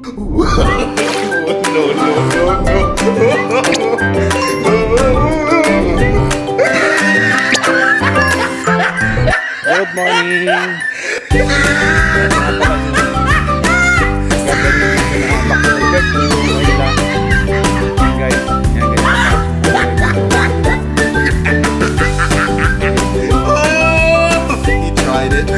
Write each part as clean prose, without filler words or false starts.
No, no, Good morning. He tried it.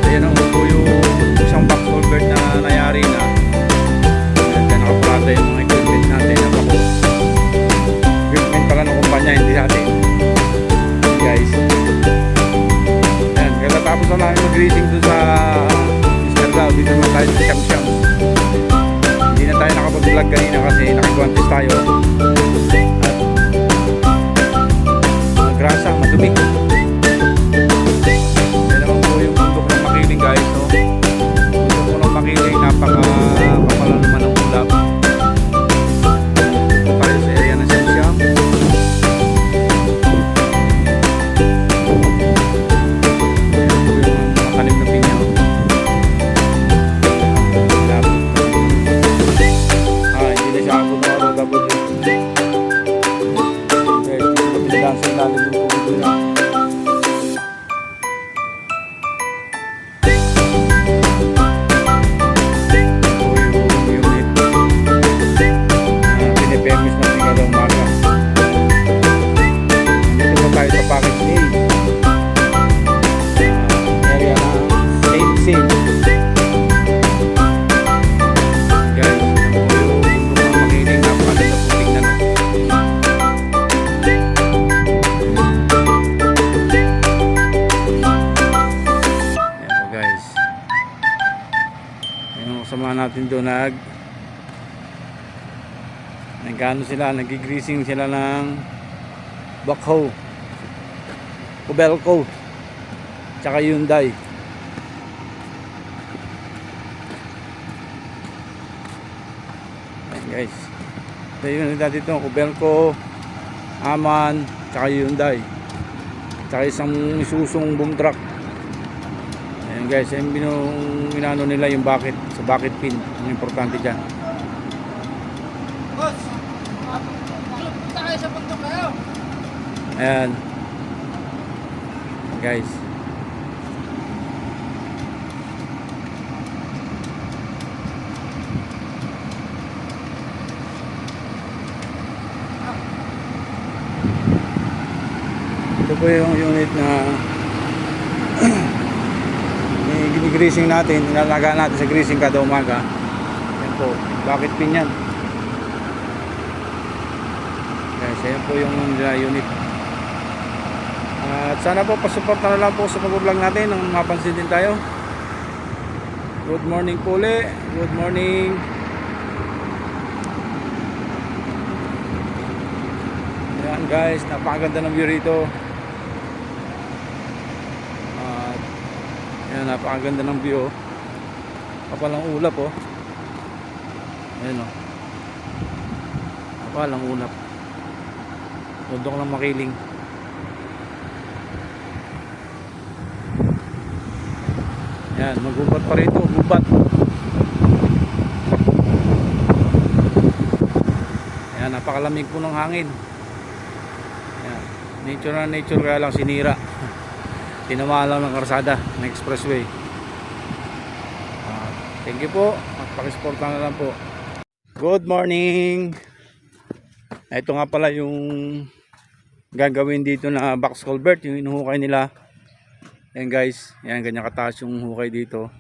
Ayan ang po yung isang box culvert na nayari na. Ayan, dyan nakaparada yung mga equipment natin na bako. Equipment pala ng kumpanya, hindi natin. Guys. Ayan, katapos na namin mag-greasing dun sa Mr. Lau. Dito naman tayo sa Siyam-Siyam. Hindi na tayo nakapag-vlog kanina kasi nakikwantis tayo. At grasa, madumi. Yan naman po yung bundok ng Makiling, guys, no? Bundok po ng Makiling, napaka-kapala naman ng ulap. Ito tayo sa area ng Siyam-Siyam. Ayan po yung mga tanim na pinya. Hindi na siya abot na ROW. Okay, pinagdaan sa ilalim yung tubig na. Pinipermis natin kada umaga. Dito po tayo sa package A. Area ng same. Guys, ito po yung bundok ng Makiling. Napakaganda po tingnan. Ayan po, guys. Ayan ang kasama natin doon nagkano sila, nagigreasing sila ng backhoe, Kobelco, tsaka Hyundai. Ayan, guys, ito yung nagda dito, Kobelco, Aman, tsaka Hyundai, tsaka isang Isusung boom truck. Ayan, guys, yung inano nila yung bucket, sa bucket pin, ang importante dyan. Boss, punta kayo sa bundok kayo. Ayan, guys, ito po yung unit na gini-greasing natin, inalagaan natin sa greasing kada umaga. Yan po, bakit pin yan? Guys, ayan po yung unit. At sana po pasuporta na lang po sa pag-vlog natin nang mapansin din tayo. Good morning po ulit. Good morning. Ayan guys, napakaganda ng view rito. At ayan, napakaganda ng view. Kapalang ulap oh. Ayan oh. Kapalang ulap. Bundok ng Makiling. Yan, magubat pa rito, gubat. Yan, napakalamig po ng hangin. Yan, nature na nature, kaya lang sinira. Tinamaan lang ng karsada, ng expressway. Thank you po, magpakisuporta na lang po. Good morning. Ito nga pala yung gagawin dito na box culvert, yung inuhukay nila. Ayan guys, yan, ganyan kataas yung hukay dito.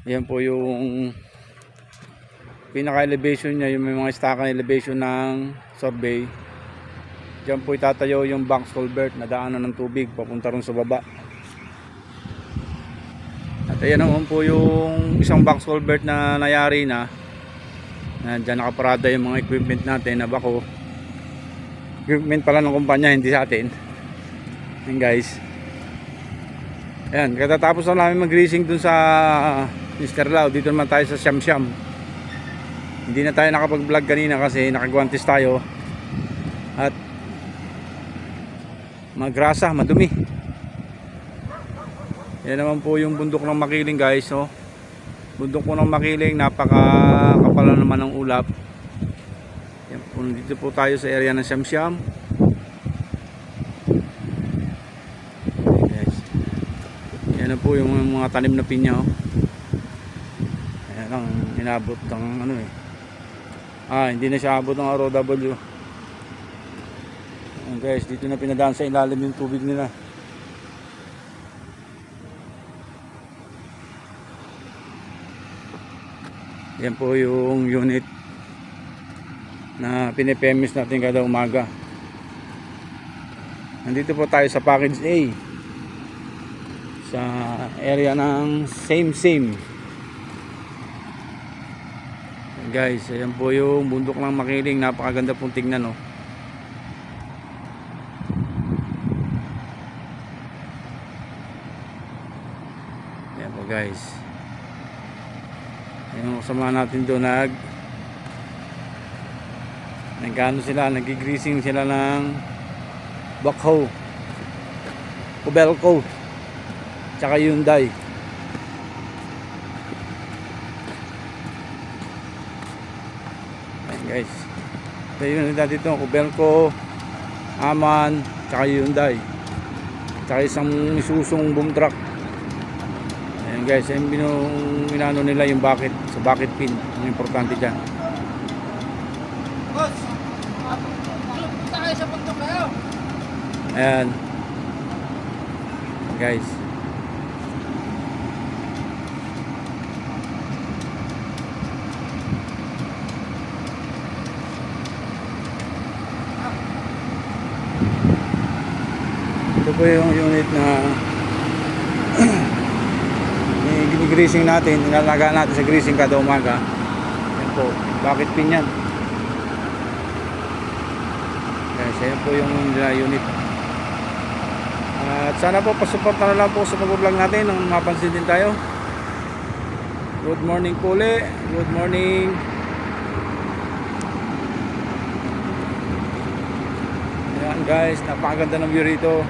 Yan po yung pinaka elevation nya, yung may mga staka elevation ng survey. Diyan po itatayo yung box culvert na daanan ng tubig papunta ron sa baba. At ayan naman po yung isang box culvert na nayari na. Diyan nakaparada yung mga equipment natin na bako. Equipment pala ng kumpanya, hindi sa atin. Ayan guys. Ayan, katatapos na namin mag-greasing dun sa Mr. Lau. Dito naman tayo sa Siyam-Siyam. Hindi na tayo nakapag-vlog kanina kasi nakagwantes tayo. At magrasa, madumi. Yan naman po yung bundok ng Makiling guys, oh. Bundok po ng Makiling, napakakapal naman ng ulap. Yan po, dito po tayo sa area ng Siamsiam. Guys. Yan na po yung mga tanim na pinya, oh. Ayan ang inabot ng ano eh. Hindi na siya abot ng ROW. Ayan guys, dito na pinadaan sa ilalim yung tubig nila. Yan po yung unit na pinipemis natin kada umaga. Nandito po tayo sa package A, sa area ng same. Guys, ayan po yung bundok ng Makiling. Napakaganda pong tingnan, oh. Ayan po guys. Yung kasama natin doon nagano sila, nagigreasing sila ng backhoe, Kobelco, tsaka Hyundai. Ayan guys, ito yung dito, Kobelco, Aman, tsaka Hyundai, tsaka isang Isusung boom truck. Ayan guys, yung binano nila yung bucket, sa bucket pin, ang importante dyan. Boss, punta kayo sa bundok kayo. Ayan guys, ito po yung unit na gini-greasing natin, nilalagaan natin sa greasing kada umaga. Yan po, bucket pin yan guys. Ayan po yung unit. At sana po pasuporta na lang po sa pag-vlog natin nang mapansin din tayo. Good morning po ulit. Good morning. Ayan guys, napakaganda ng view rito.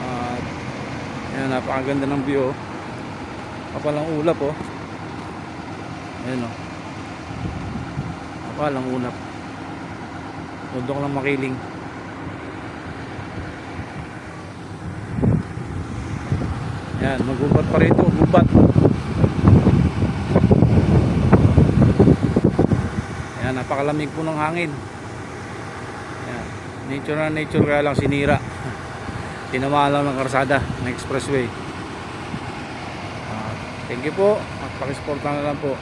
At ayan, napakaganda ng view, oh. Kapalang ulap, oh. Ayan, oh. Kapalang ulap. Bundok ng Makiling. Yan, magubat pa rito, gubat. Yan, napakalamig po ng hangin. Yan, nature na nature, kaya lang sinira. Tinamalan ng karsada, ng expressway. Thank you po, magpakisuporta na lang po.